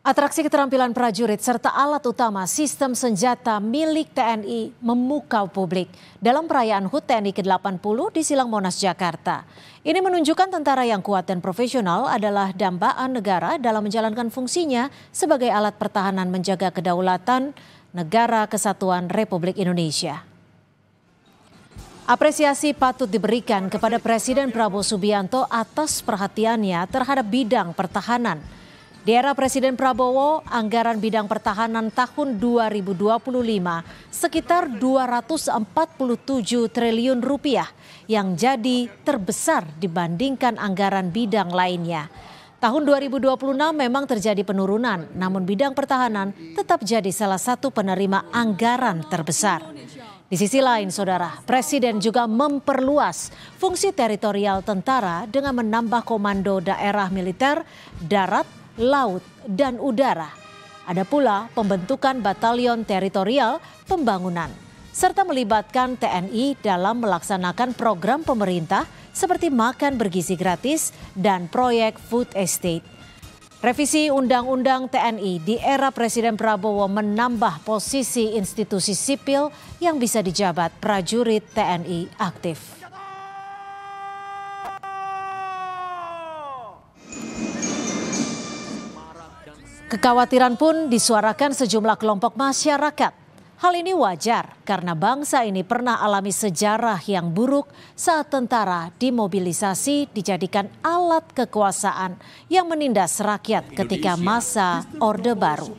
Atraksi keterampilan prajurit serta alat utama sistem senjata milik TNI memukau publik dalam perayaan HUT TNI ke-80 di Silang Monas, Jakarta. Ini menunjukkan tentara yang kuat dan profesional adalah dambaan negara dalam menjalankan fungsinya sebagai alat pertahanan menjaga kedaulatan negara kesatuan Republik Indonesia. Apresiasi patut diberikan kepada Presiden Prabowo Subianto atas perhatiannya terhadap bidang pertahanan. Di era Presiden Prabowo, anggaran bidang pertahanan tahun 2025 sekitar 247 triliun rupiah yang jadi terbesar dibandingkan anggaran bidang lainnya. Tahun 2026 memang terjadi penurunan, namun bidang pertahanan tetap jadi salah satu penerima anggaran terbesar. Di sisi lain, saudara, Presiden juga memperluas fungsi teritorial tentara dengan menambah komando daerah militer, darat, laut, dan udara. Ada pula pembentukan batalion teritorial pembangunan, serta melibatkan TNI dalam melaksanakan program pemerintah seperti makan bergizi gratis dan proyek food estate. Revisi Undang-Undang TNI di era Presiden Prabowo menambah posisi institusi sipil yang bisa dijabat prajurit TNI aktif. Kekhawatiran pun disuarakan sejumlah kelompok masyarakat. Hal ini wajar karena bangsa ini pernah alami sejarah yang buruk saat tentara dimobilisasi dijadikan alat kekuasaan yang menindas rakyat ketika masa Orde Baru.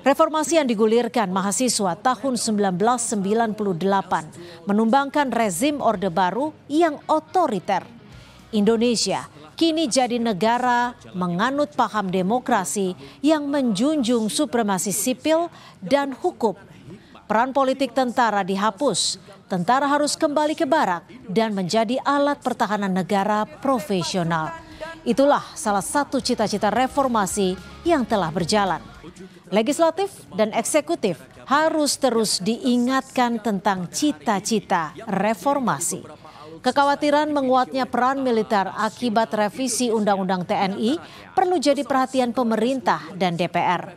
Reformasi yang digulirkan mahasiswa tahun 1998 menumbangkan rezim Orde Baru yang otoriter. Indonesia kini jadi negara menganut paham demokrasi yang menjunjung supremasi sipil dan hukum. Peran politik tentara dihapus, tentara harus kembali ke barak dan menjadi alat pertahanan negara profesional. Itulah salah satu cita-cita reformasi yang telah berjalan. Legislatif dan eksekutif harus terus diingatkan tentang cita-cita reformasi. Kekhawatiran menguatnya peran militer akibat revisi Undang-Undang TNI perlu jadi perhatian pemerintah dan DPR.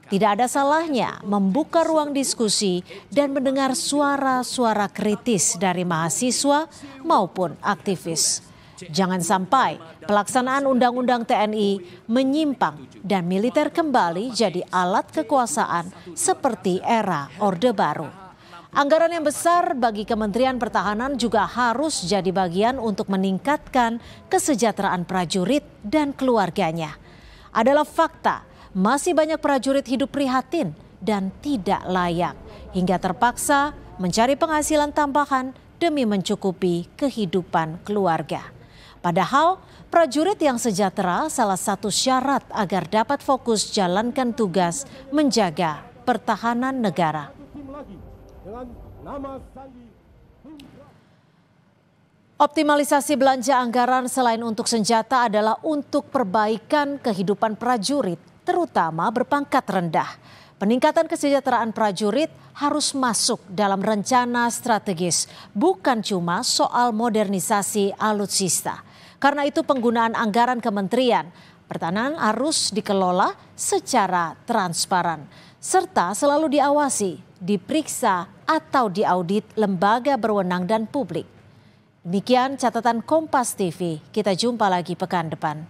Tidak ada salahnya membuka ruang diskusi dan mendengar suara-suara kritis dari mahasiswa maupun aktivis. Jangan sampai pelaksanaan Undang-Undang TNI menyimpang dan militer kembali jadi alat kekuasaan seperti era Orde Baru. Anggaran yang besar bagi Kementerian Pertahanan juga harus jadi bagian untuk meningkatkan kesejahteraan prajurit dan keluarganya. Adalah fakta, masih banyak prajurit hidup prihatin dan tidak layak, hingga terpaksa mencari penghasilan tambahan demi mencukupi kehidupan keluarga. Padahal prajurit yang sejahtera salah satu syarat agar dapat fokus jalankan tugas menjaga pertahanan negara. Optimalisasi belanja anggaran selain untuk senjata adalah untuk perbaikan kehidupan prajurit, terutama berpangkat rendah. Peningkatan kesejahteraan prajurit harus masuk dalam rencana strategis, bukan cuma soal modernisasi alutsista. Karena itu penggunaan anggaran Kementerian Pertahanan harus dikelola secara transparan, serta selalu diawasi, diperiksa atau diaudit lembaga berwenang dan publik. Demikian catatan Kompas TV, kita jumpa lagi pekan depan.